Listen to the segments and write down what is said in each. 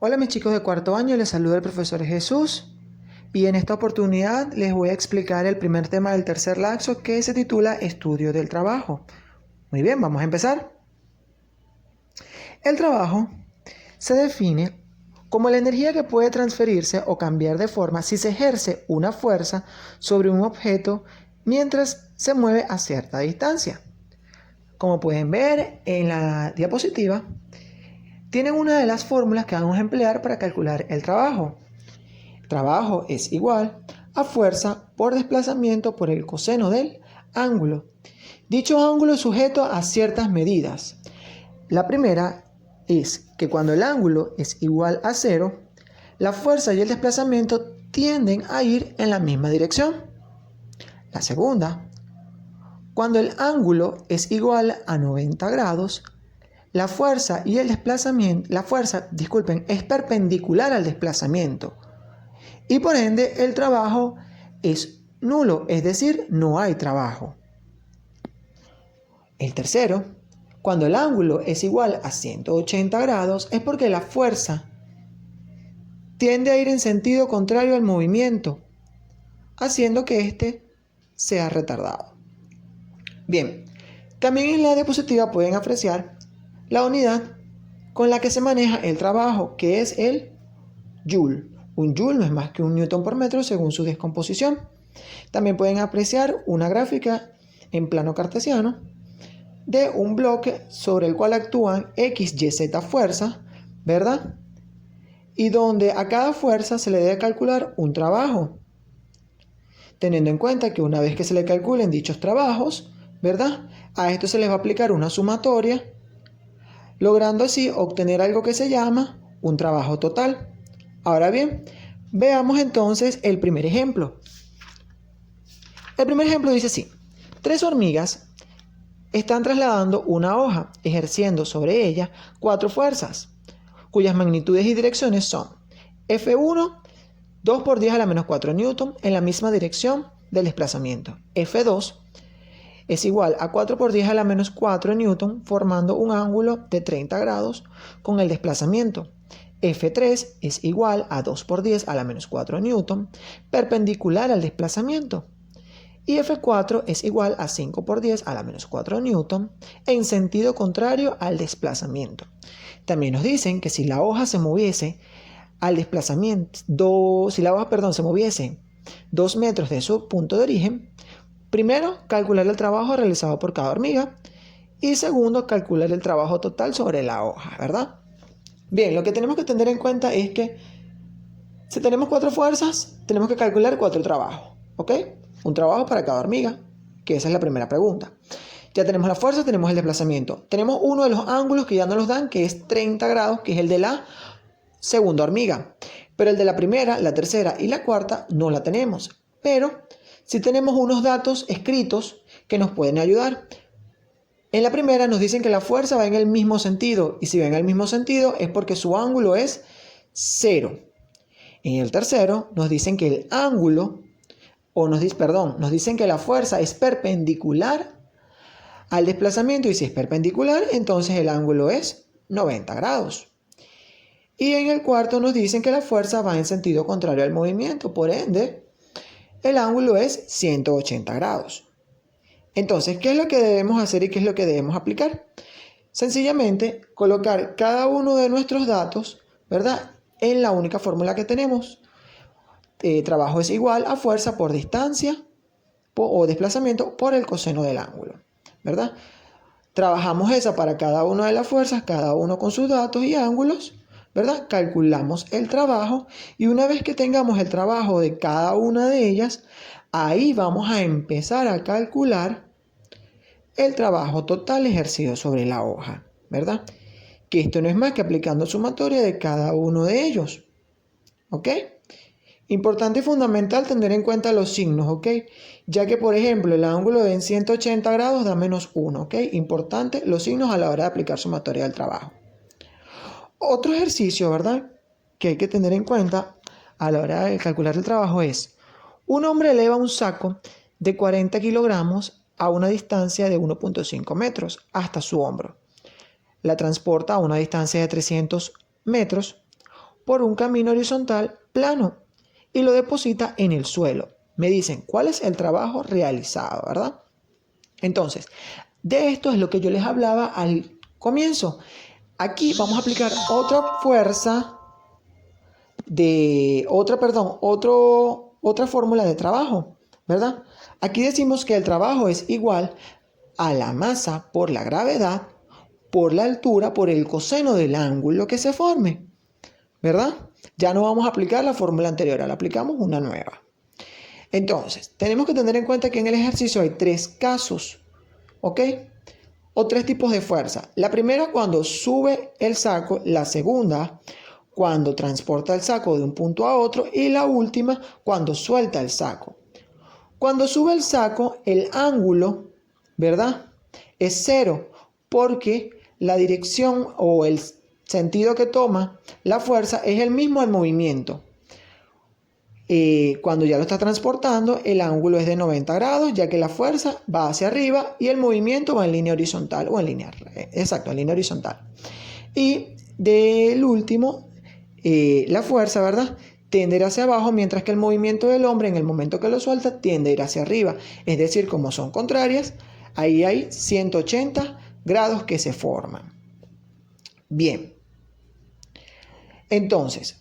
Hola mis chicos de cuarto año, les saluda el profesor Jesús y en esta oportunidad les voy a explicar el primer tema del tercer lapso que se titula Estudio del trabajo. Muy bien, vamos a empezar. El trabajo se define como la energía que puede transferirse o cambiar de forma si se ejerce una fuerza sobre un objeto mientras se mueve a cierta distancia. Como pueden ver en la diapositiva, tienen una de las fórmulas que vamos a emplear para calcular el trabajo. Trabajo es igual a fuerza por desplazamiento por el coseno del ángulo. Dicho ángulo es sujeto a ciertas medidas. La primera es que cuando el ángulo es igual a 0, la fuerza y el desplazamiento tienden a ir en la misma dirección. La segunda, cuando el ángulo es igual a 90 grados, la fuerza y el desplazamiento, es perpendicular al desplazamiento. Y por ende el trabajo es nulo, es decir, no hay trabajo. El tercero, cuando el ángulo es igual a 180 grados, es porque la fuerza tiende a ir en sentido contrario al movimiento, haciendo que éste sea retardado. Bien, también en la diapositiva pueden apreciar la unidad con la que se maneja el trabajo, que es el joule. Un joule no es más que un newton por metro según su descomposición. También pueden apreciar una gráfica en plano cartesiano de un bloque sobre el cual actúan X, Y, Z fuerzas, ¿verdad? Y donde a cada fuerza se le debe calcular un trabajo. Teniendo en cuenta que una vez que se le calculen dichos trabajos, ¿verdad? A esto se les va a aplicar una sumatoria, logrando así obtener algo que se llama un trabajo total. Ahora bien, veamos entonces el primer ejemplo. El primer ejemplo dice así: 3 hormigas están trasladando una hoja, ejerciendo sobre ella 4 fuerzas, cuyas magnitudes y direcciones son F1, 2 por 10 a la menos 4 newton en la misma dirección del desplazamiento. F2 es igual a 4 por 10 a la menos 4 newton, formando un ángulo de 30 grados con el desplazamiento. F3 es igual a 2 por 10 a la menos 4 newton, perpendicular al desplazamiento. Y F4 es igual a 5 por 10 a la menos 4 newton, en sentido contrario al desplazamiento. También nos dicen que si la hoja se moviese al desplazamiento, se moviese 2 metros de su punto de origen, primero, calcular el trabajo realizado por cada hormiga y segundo, calcular el trabajo total sobre la hoja, ¿verdad? Bien, lo que tenemos que tener en cuenta es que si tenemos 4 fuerzas, tenemos que calcular 4 trabajos, ¿ok? Un trabajo para cada hormiga, que esa es la primera pregunta. Ya tenemos la fuerza, tenemos el desplazamiento. Tenemos uno de los ángulos que ya nos los dan, que es 30 grados, que es el de la segunda hormiga. Pero el de la primera, la tercera y la cuarta no la tenemos. Pero sí tenemos unos datos escritos que nos pueden ayudar. En la primera nos dicen que la fuerza va en el mismo sentido. Y si va en el mismo sentido es porque su ángulo es 0. En el tercero nos dicen que el ángulo, nos dicen que la fuerza es perpendicular al desplazamiento. Y si es perpendicular, entonces el ángulo es 90 grados. Y en el cuarto nos dicen que la fuerza va en sentido contrario al movimiento. Por ende, el ángulo es 180 grados. Entonces, ¿qué es lo que debemos hacer y qué es lo que debemos aplicar? Sencillamente, colocar cada uno de nuestros datos, ¿verdad?, en la única fórmula que tenemos. Trabajo es igual a fuerza por distancia o desplazamiento por el coseno del ángulo, ¿verdad? Trabajamos esa para cada una de las fuerzas, cada uno con sus datos y ángulos, ¿verdad? Calculamos el trabajo y una vez que tengamos el trabajo de cada una de ellas, ahí vamos a empezar a calcular el trabajo total ejercido sobre la hoja, ¿verdad? Que esto no es más que aplicando sumatoria de cada uno de ellos, ¿ok? Importante y fundamental tener en cuenta los signos, ¿ok? Ya que, por ejemplo, el ángulo de 180 grados da menos 1, ¿ok? Importante los signos a la hora de aplicar sumatoria del trabajo. Otro ejercicio, ¿verdad?, que hay que tener en cuenta a la hora de calcular el trabajo es: un hombre eleva un saco de 40 kilogramos a una distancia de 1.5 metros hasta su hombro. La transporta a una distancia de 300 metros. por un camino horizontal plano y lo deposita en el suelo. Me dicen, ¿cuál es el trabajo realizado, verdad? Entonces, de esto es lo que yo les hablaba al comienzo. Aquí vamos a aplicar otra fuerza otra fórmula de trabajo, ¿verdad? Aquí decimos que el trabajo es igual a la masa por la gravedad, por la altura, por el coseno del ángulo que se forme, ¿verdad? Ya no vamos a aplicar la fórmula anterior, ahora aplicamos una nueva. Entonces, tenemos que tener en cuenta que en el ejercicio hay 3 casos, ¿ok? O 3 tipos de fuerza. La primera cuando sube el saco, la segunda cuando transporta el saco de un punto a otro y la última cuando suelta el saco. Cuando sube el saco, el ángulo, ¿verdad? Es 0 porque la dirección o el sentido que toma la fuerza es el mismo al movimiento. Cuando ya lo está transportando, el ángulo es de 90 grados, ya que la fuerza va hacia arriba y el movimiento va en línea horizontal o en línea, en línea horizontal. Y del último, la fuerza, ¿verdad? Tiende a ir hacia abajo, mientras que el movimiento del hombre en el momento que lo suelta tiende a ir hacia arriba. Es decir, como son contrarias, ahí hay 180 grados que se forman. Bien. Entonces,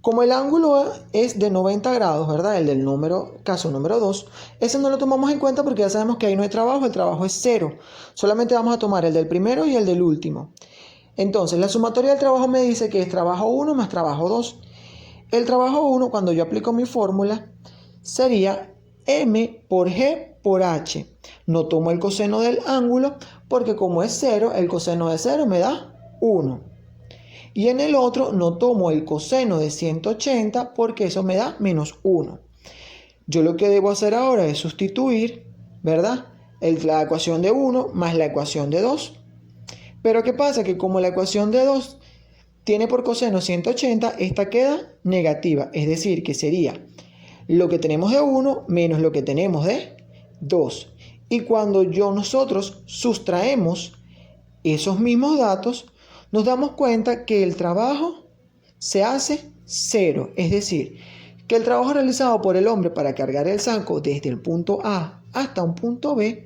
como el ángulo es de 90 grados, ¿verdad? El del caso número 2, ese no lo tomamos en cuenta porque ya sabemos que ahí no hay trabajo, el trabajo es 0. Solamente vamos a tomar el del primero y el del último. Entonces, la sumatoria del trabajo me dice que es trabajo 1 más trabajo 2. El trabajo 1, cuando yo aplico mi fórmula, sería M por G por H. No tomo el coseno del ángulo porque como es 0, el coseno de 0 me da 1. Y en el otro no tomo el coseno de 180 porque eso me da menos 1. Yo lo que debo hacer ahora es sustituir, ¿verdad? La ecuación de 1 más la ecuación de 2. Pero ¿qué pasa? Que como la ecuación de 2 tiene por coseno 180, esta queda negativa. Es decir, que sería lo que tenemos de 1 menos lo que tenemos de 2. Y cuando nosotros sustraemos esos mismos datos, nos damos cuenta que el trabajo se hace 0. Es decir, que el trabajo realizado por el hombre para cargar el saco desde el punto A hasta un punto B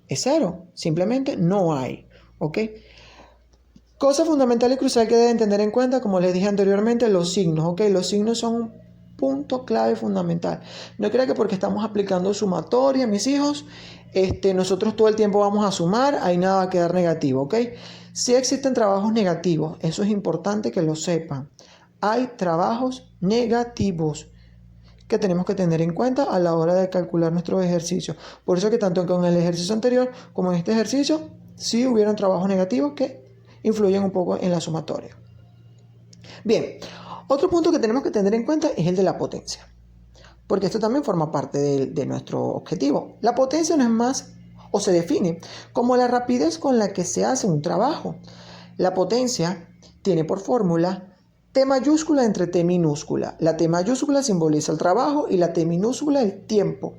es 0. Simplemente no hay. ¿Ok? Cosa fundamental y crucial que deben tener en cuenta, como les dije anteriormente, los signos. ¿Ok? Los signos son un punto clave fundamental. No crean que porque estamos aplicando sumatoria, mis hijos, nosotros todo el tiempo vamos a sumar, ahí nada va a quedar negativo, ¿ok? Sí existen trabajos negativos, eso es importante que lo sepan. Hay trabajos negativos que tenemos que tener en cuenta a la hora de calcular nuestros ejercicios. Por eso que tanto con el ejercicio anterior como en este ejercicio, sí hubieron trabajos negativos que influyen un poco en la sumatoria. Bien, otro punto que tenemos que tener en cuenta es el de la potencia, porque esto también forma parte de nuestro objetivo. La potencia no es más, o se define como la rapidez con la que se hace un trabajo. La potencia tiene por fórmula T mayúscula entre T minúscula. La T mayúscula simboliza el trabajo y la T minúscula el tiempo.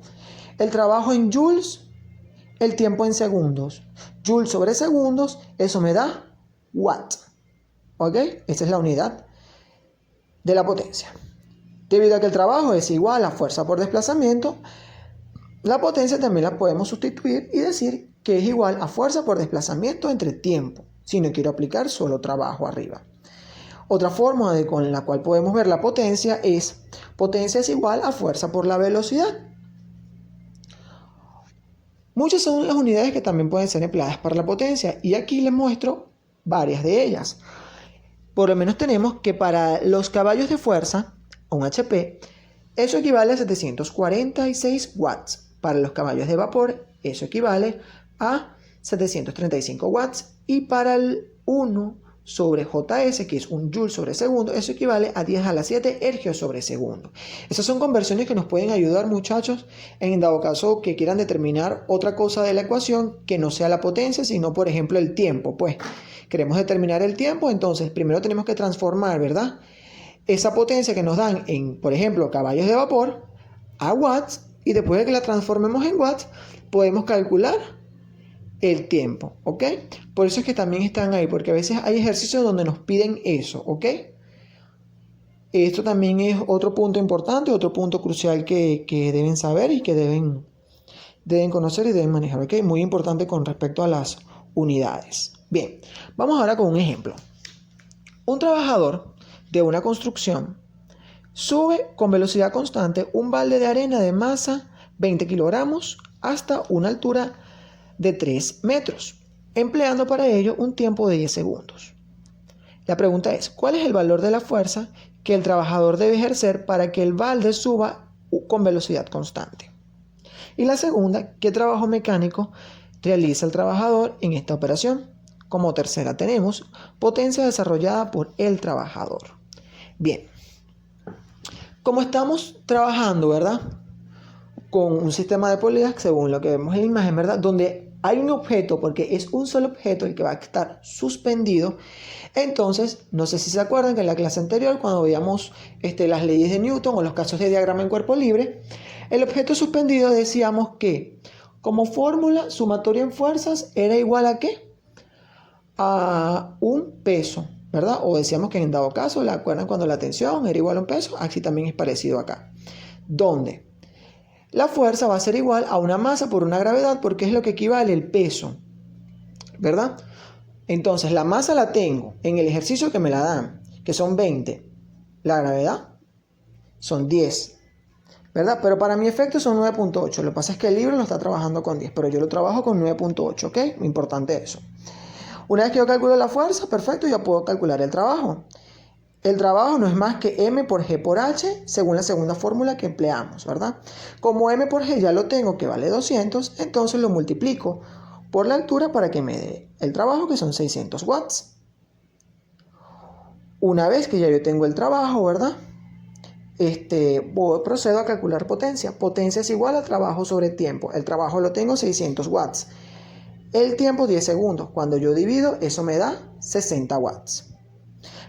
El trabajo en joules, el tiempo en segundos. Joules sobre segundos, eso me da watt. ¿Ok? Esa es la unidad de la potencia. Debido a que el trabajo es igual a fuerza por desplazamiento, la potencia también la podemos sustituir y decir que es igual a fuerza por desplazamiento entre tiempo, si no quiero aplicar solo trabajo arriba. Otra forma con la cual podemos ver la potencia es igual a fuerza por la velocidad. Muchas son las unidades que también pueden ser empleadas para la potencia y aquí les muestro varias de ellas. Por lo menos tenemos que para los caballos de fuerza, un HP, eso equivale a 746 watts. Para los caballos de vapor, eso equivale a 735 watts. Y para el 1 sobre JS, que es un joule sobre segundo, eso equivale a 10 a la 7 ergios sobre segundo. Esas son conversiones que nos pueden ayudar, muchachos, en dado caso que quieran determinar otra cosa de la ecuación que no sea la potencia, sino, por ejemplo, el tiempo. Pues queremos determinar el tiempo, entonces primero tenemos que transformar, ¿verdad?, esa potencia que nos dan en, por ejemplo, caballos de vapor a watts, y después de que la transformemos en watts, podemos calcular el tiempo, ¿ok? Por eso es que también están ahí, porque a veces hay ejercicios donde nos piden eso, ¿ok? Esto también es otro punto importante, otro punto crucial que deben saber y que deben conocer y deben manejar, ¿ok? Muy importante con respecto a las unidades. Bien, vamos ahora con un ejemplo. Un trabajador de una construcción sube con velocidad constante un balde de arena de masa 20 kilogramos hasta una altura de 3 metros, empleando para ello un tiempo de 10 segundos. La pregunta es, ¿cuál es el valor de la fuerza que el trabajador debe ejercer para que el balde suba con velocidad constante? Y la segunda, ¿qué trabajo mecánico realiza el trabajador en esta operación? Como tercera tenemos potencia desarrollada por el trabajador. Bien, como estamos trabajando, ¿verdad?, con un sistema de polidas, según lo que vemos en la imagen, ¿verdad?, donde hay un objeto, porque es un solo objeto el que va a estar suspendido. Entonces, no sé si se acuerdan que en la clase anterior, cuando veíamos las leyes de Newton o los casos de diagrama en cuerpo libre, el objeto suspendido decíamos que como fórmula sumatoria en fuerzas era igual a ¿qué? A un peso, ¿verdad? O decíamos que en dado caso, ¿la acuerdan cuando la tensión era igual a un peso? Así también es parecido acá. ¿Dónde? La fuerza va a ser igual a una masa por una gravedad, porque es lo que equivale el peso, ¿verdad? Entonces la masa la tengo en el ejercicio que me la dan, que son 20. La gravedad son 10, ¿verdad? Pero para mi efecto son 9.8. Lo que pasa es que el libro lo está trabajando con 10, pero yo lo trabajo con 9.8, ¿ok? Muy importante eso. Una vez que yo calculo la fuerza, perfecto, ya puedo calcular el trabajo. El trabajo no es más que M por G por H, según la segunda fórmula que empleamos, ¿verdad? Como M por G ya lo tengo, que vale 200, entonces lo multiplico por la altura para que me dé el trabajo, que son 600 watts. Una vez que ya yo tengo el trabajo, ¿verdad?, procedo a calcular potencia. Potencia es igual a trabajo sobre tiempo. El trabajo lo tengo 600 watts. El tiempo 10 segundos. Cuando yo divido, eso me da 60 watts.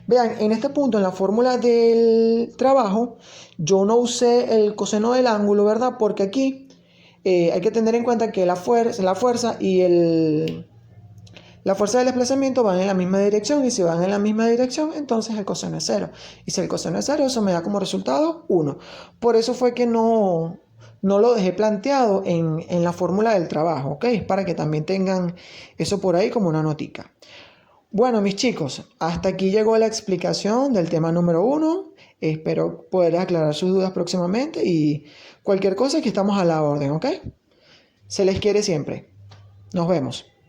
Vean, en este punto, en la fórmula del trabajo, yo no usé el coseno del ángulo, ¿verdad? Porque aquí hay que tener en cuenta que la fuerza y la fuerza del desplazamiento van en la misma dirección, y si van en la misma dirección, entonces el coseno es 0. Y si el coseno es 0, eso me da como resultado 1. Por eso fue que no lo dejé planteado en la fórmula del trabajo, ¿ok? Para que también tengan eso por ahí como una notica. Bueno, mis chicos, hasta aquí llegó la explicación del tema número 1. Espero poder aclarar sus dudas próximamente y cualquier cosa que estamos a la orden, ¿ok? Se les quiere siempre. Nos vemos.